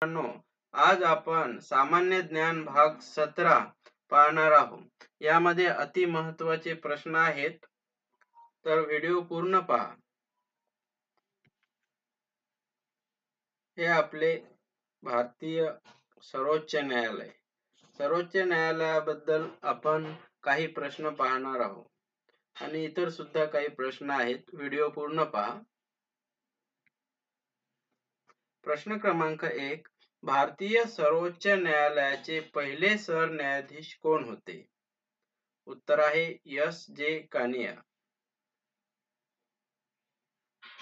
आज आपण सामान्य ज्ञान भाग 17 पाहणार आहोत. यामध्ये अति महत्वाचे प्रश्न आहेत, तर व्हिडिओ पूर्ण पहा. हे आपले भारतीय सर्वोच्च न्यायालय. सर्वोच्च न्यायालयाबद्दल आपण काही प्रश्न पाहणार आहोत आणि इतर सुद्धा काही प्रश्न आहेत. व्हिडिओ पूर्ण पहा. प्रश्न क्रमांक 1. भारतीय सर्वोच्च न्यायालयाचे पहिले सरन्यायाधीश कोण होते? उत्तर आहे S.J. कानिया.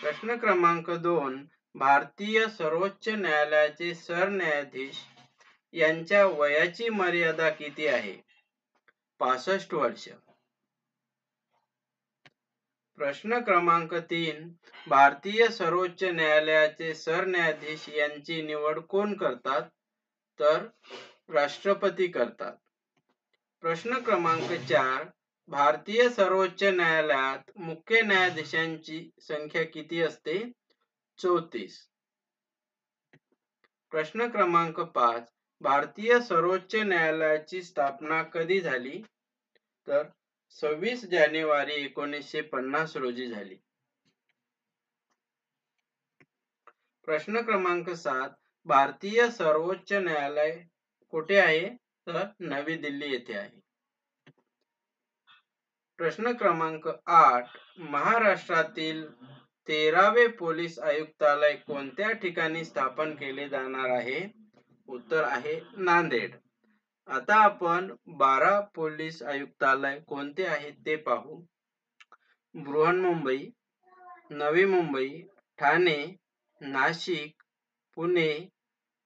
प्रश्न क्रमांक 2. भारतीय सर्वोच्च न्यायालयाचे सरन्यायाधीश यांच्या वयाची मर्यादा किती आहे? 65 वर्ष. प्रश्न क्रमांक 3. भारतीय सर्वोच्च न्यायालयाचे सरन्यायाधीश यांची निवड कोण करतात? तर राष्ट्रपती करतात. प्रश्न क्रमांक 4. भारतीय सर्वोच्च न्यायालयात मुख्य न्यायाधीशांची संख्या किती असते? 34. प्रश्न क्रमांक 5. भारतीय सर्वोच्च न्यायालयाची स्थापना कधी झाली? तर 26 जानेवारी 1950 रोजी झाली. प्रश्न क्रमांक 7. भारतीय सर्वोच्च न्यायालय कुठे आहे? तर नवी दिल्ली येथे आहे. प्रश्न क्रमांक 8. महाराष्ट्रातील 13वे पोलीस आयुक्तालय कोणत्या ठिकाणी स्थापन केले जाणार आहे? उत्तर आहे नांदेड. आता आपण 12 पोलीस आयुक्तालय कोणते आहेत ते पाहू. बृहन्मुंबई, नवी मुंबई, ठाणे, नाशिक, पुणे,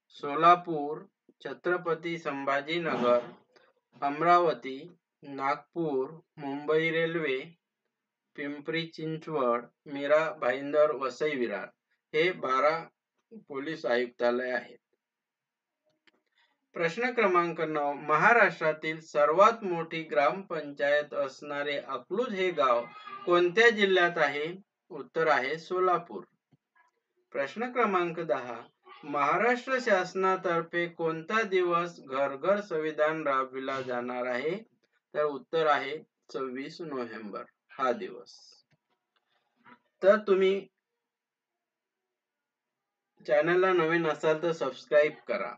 सोलापूर, छत्रपती संभाजीनगर, अमरावती, नागपूर, मुंबई रेल्वे, पिंपरी चिंचवड, मीरा भाईंदर, वसई विरार हे 12 पोलीस आयुक्तालय आहेत. प्रश्न क्रमांक 9. महाराष्ट्रातील सर्वात मोठी ग्रामपंचायत असणारे अकलूज हे गाव कोणत्या जिल्ह्यात आहे? उत्तर आहे सोलापूर. प्रश्न क्रमांक 10. महाराष्ट्र शासनातर्फे कोणता दिवस घर घर संविधान राबविला जाणार आहे? तर उत्तर आहे 26 नोव्हेंबर हा दिवस. तर तुम्ही चॅनलला नवीन असाल तर सबस्क्राईब करा.